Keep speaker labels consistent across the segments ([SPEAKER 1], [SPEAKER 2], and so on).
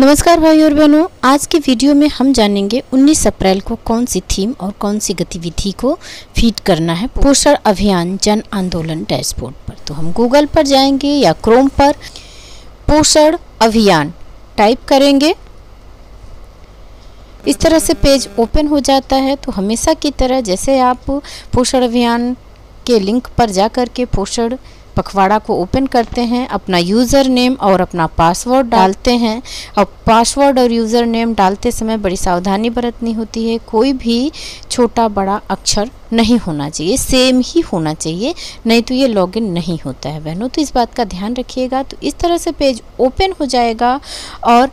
[SPEAKER 1] नमस्कार भाई और बहनों, आज की वीडियो में हम जानेंगे 19 अप्रैल को कौन सी थीम और कौन सी गतिविधि को फीड करना है पोषण अभियान जन आंदोलन डैशबोर्ड पर। तो हम गूगल पर जाएंगे या क्रोम पर पोषण अभियान टाइप करेंगे। इस तरह से पेज ओपन हो जाता है। तो हमेशा की तरह जैसे आप पोषण अभियान के लिंक पर जा कर के पोषण पखवाड़ा को ओपन करते हैं, अपना यूज़र नेम और अपना पासवर्ड डालते हैं। और पासवर्ड और यूज़र नेम डालते समय बड़ी सावधानी बरतनी होती है। कोई भी छोटा बड़ा अक्षर नहीं होना चाहिए, सेम ही होना चाहिए, नहीं तो ये लॉगिन नहीं होता है बहनों। तो इस बात का ध्यान रखिएगा। तो इस तरह से पेज ओपन हो जाएगा और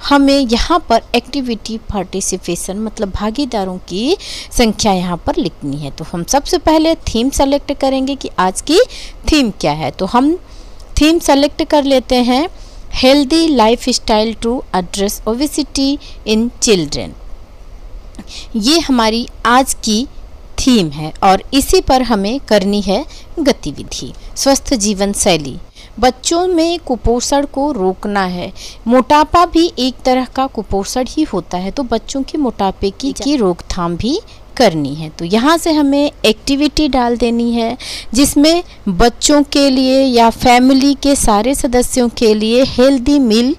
[SPEAKER 1] हमें यहाँ पर एक्टिविटी पार्टिसिपेशन मतलब भागीदारों की संख्या यहाँ पर लिखनी है। तो हम सबसे पहले थीम सेलेक्ट करेंगे कि आज की थीम क्या है। तो हम थीम सेलेक्ट कर लेते हैं healthy life style to address obesity in children. ये हमारी आज की थीम है और इसी पर हमें करनी है गतिविधि। स्वस्थ जीवन शैली, बच्चों में कुपोषण को रोकना है। मोटापा भी एक तरह का कुपोषण ही होता है, तो बच्चों की मोटापे की रोकथाम भी करनी है। तो यहाँ से हमें एक्टिविटी डाल देनी है जिसमें बच्चों के लिए या फैमिली के सारे सदस्यों के लिए हेल्दी मील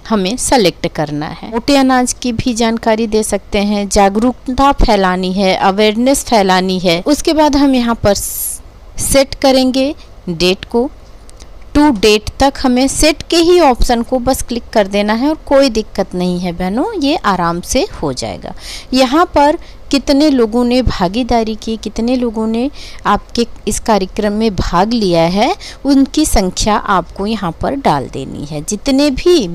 [SPEAKER 1] हमें सेलेक्ट करना है। मोटे अनाज की भी जानकारी दे सकते हैं, जागरूकता फैलानी है, अवेयरनेस फैलानी है। उसके बाद हम यहाँ पर सेट करेंगे डेट को। टू डेट तक हमें सेट के ही ऑप्शन को बस क्लिक कर देना है और कोई दिक्कत नहीं है बहनों, ये आराम से हो जाएगा। यहाँ पर कितने लोगों ने भागीदारी की, कितने लोगों ने आपके इस कार्यक्रम में भाग लिया है, उनकी संख्या आपको यहाँ पर डाल देनी है। जितने भी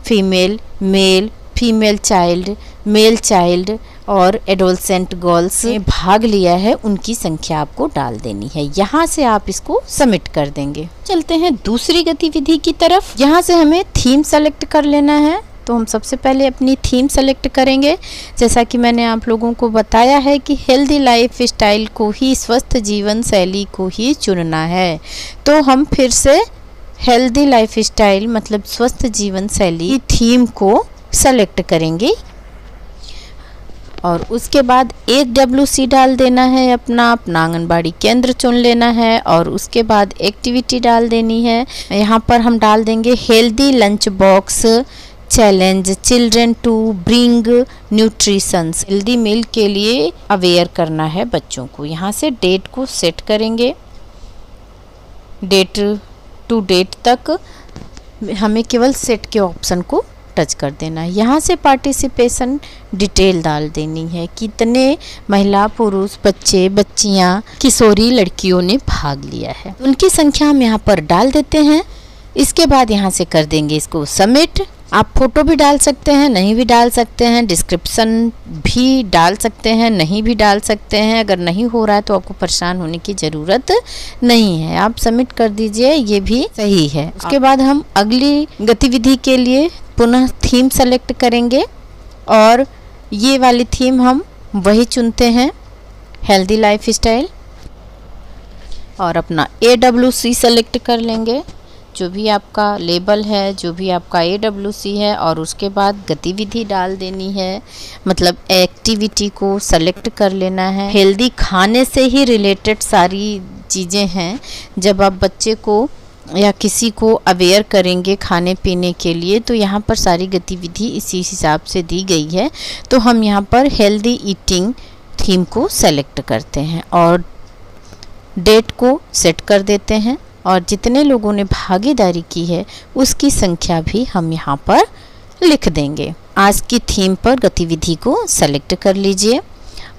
[SPEAKER 1] female, male, female child, male child और एडोलसेंट गर्ल्स ने भाग लिया है, उनकी संख्या आपको डाल देनी है। यहाँ से आप इसको सबमिट कर देंगे। चलते हैं दूसरी गतिविधि की तरफ। यहाँ से हमें थीम सेलेक्ट कर लेना है। तो हम सबसे पहले अपनी थीम सेलेक्ट करेंगे। जैसा कि मैंने आप लोगों को बताया है कि हेल्दी लाइफ स्टाइल को ही, स्वस्थ जीवन शैली को ही चुनना है। तो हम फिर से हेल्दी लाइफ स्टाइल मतलब स्वस्थ जीवन शैली थीम को सेलेक्ट करेंगे और उसके बाद AWC डाल देना है। अपना आंगनबाड़ी केंद्र चुन लेना है और उसके बाद एक्टिविटी डाल देनी है। यहाँ पर हम डाल देंगे healthy lunch box challenge children to bring nutritions. Healthy meal के लिए अवेयर करना है बच्चों को। यहाँ से डेट को सेट करेंगे। डेट टू डेट तक हमें केवल सेट के ऑप्शन को टच कर देना है। यहाँ से पार्टिसिपेशन डिटेल डाल देनी है, कितने महिला, पुरुष, बच्चे, बच्चियाँ, किशोरी लड़कियों ने भाग लिया है, उनकी संख्या हम यहाँ पर डाल देते हैं। इसके बाद यहाँ से कर देंगे इसको सबमिट। आप फोटो भी डाल सकते हैं, नहीं भी डाल सकते हैं, डिस्क्रिप्शन भी डाल सकते हैं, नहीं भी डाल सकते हैं। अगर नहीं हो रहा है तो आपको परेशान होने की ज़रूरत नहीं है, आप सबमिट कर दीजिए, ये भी सही है। उसके बाद हम अगली गतिविधि के लिए पुनः थीम सेलेक्ट करेंगे और ये वाली थीम हम वही चुनते हैं हेल्दी लाइफ स्टाइल और अपना AWC सेलेक्ट कर लेंगे, जो भी आपका लेबल है, जो भी आपका AWC है। और उसके बाद गतिविधि डाल देनी है, मतलब एक्टिविटी को सेलेक्ट कर लेना है। हेल्दी खाने से ही रिलेटेड सारी चीज़ें हैं। जब आप बच्चे को या किसी को अवेयर करेंगे खाने पीने के लिए, तो यहाँ पर सारी गतिविधि इसी हिसाब से दी गई है। तो हम यहाँ पर हेल्दी ईटिंग थीम को सेलेक्ट करते हैं और डेट को सेट कर देते हैं और जितने लोगों ने भागीदारी की है उसकी संख्या भी हम यहाँ पर लिख देंगे। आज की थीम पर गतिविधि को सेलेक्ट कर लीजिए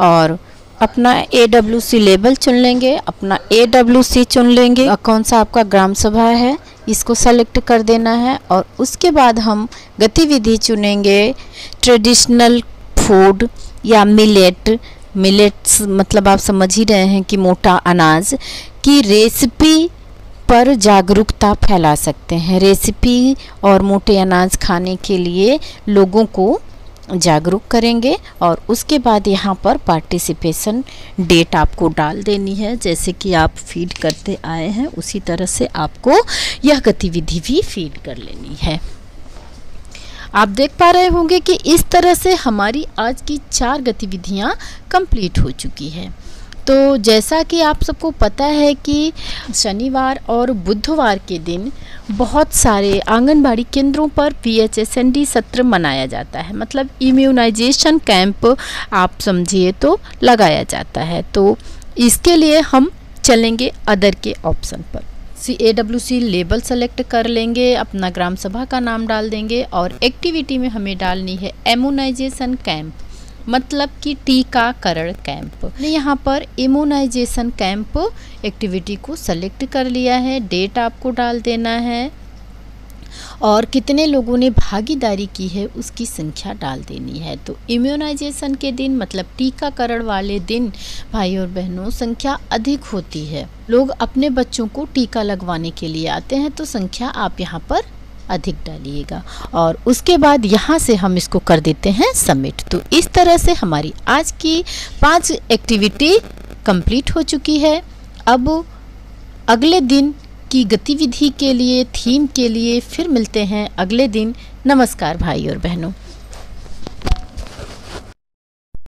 [SPEAKER 1] और अपना AWC लेबल चुन लेंगे, अपना AWC चुन लेंगे। कौन सा आपका ग्राम सभा है इसको सेलेक्ट कर देना है और उसके बाद हम गतिविधि चुनेंगे ट्रेडिशनल फूड या मिलेट्स मतलब आप समझ ही रहे हैं कि मोटा अनाज की रेसिपी पर जागरूकता फैला सकते हैं। रेसिपी और मोटे अनाज खाने के लिए लोगों को जागरूक करेंगे और उसके बाद यहाँ पर पार्टिसिपेशन डेट आपको डाल देनी है। जैसे कि आप फीड करते आए हैं उसी तरह से आपको यह गतिविधि भी फीड कर लेनी है। आप देख पा रहे होंगे कि इस तरह से हमारी आज की 4 गतिविधियां कंप्लीट हो चुकी हैं। तो जैसा कि आप सबको पता है कि शनिवार और बुधवार के दिन बहुत सारे आंगनबाड़ी केंद्रों पर PHSND सत्र मनाया जाता है, मतलब इम्यूनाइजेशन कैंप आप समझिए तो लगाया जाता है। तो इसके लिए हम चलेंगे अदर के ऑप्शन पर। CAWC लेबल सेलेक्ट कर लेंगे, अपना ग्राम सभा का नाम डाल देंगे और एक्टिविटी में हमें डालनी है इम्यूनाइजेशन कैंप, मतलब कि टीकाकरण कैंप। मैंने यहाँ पर इम्यूनाइजेशन कैंप एक्टिविटी को सेलेक्ट कर लिया है। डेट आपको डाल देना है और कितने लोगों ने भागीदारी की है उसकी संख्या डाल देनी है। तो इम्यूनाइजेशन के दिन मतलब टीकाकरण वाले दिन भाई और बहनों संख्या अधिक होती है, लोग अपने बच्चों को टीका लगवाने के लिए आते हैं, तो संख्या आप यहाँ पर अधिक डालिएगा और उसके बाद यहाँ से हम इसको कर देते हैं सबमिट। तो इस तरह से हमारी आज की 5 एक्टिविटी कंप्लीट हो चुकी है। अब अगले दिन की गतिविधि के लिए, थीम के लिए फिर मिलते हैं अगले दिन। नमस्कार भाई और बहनों।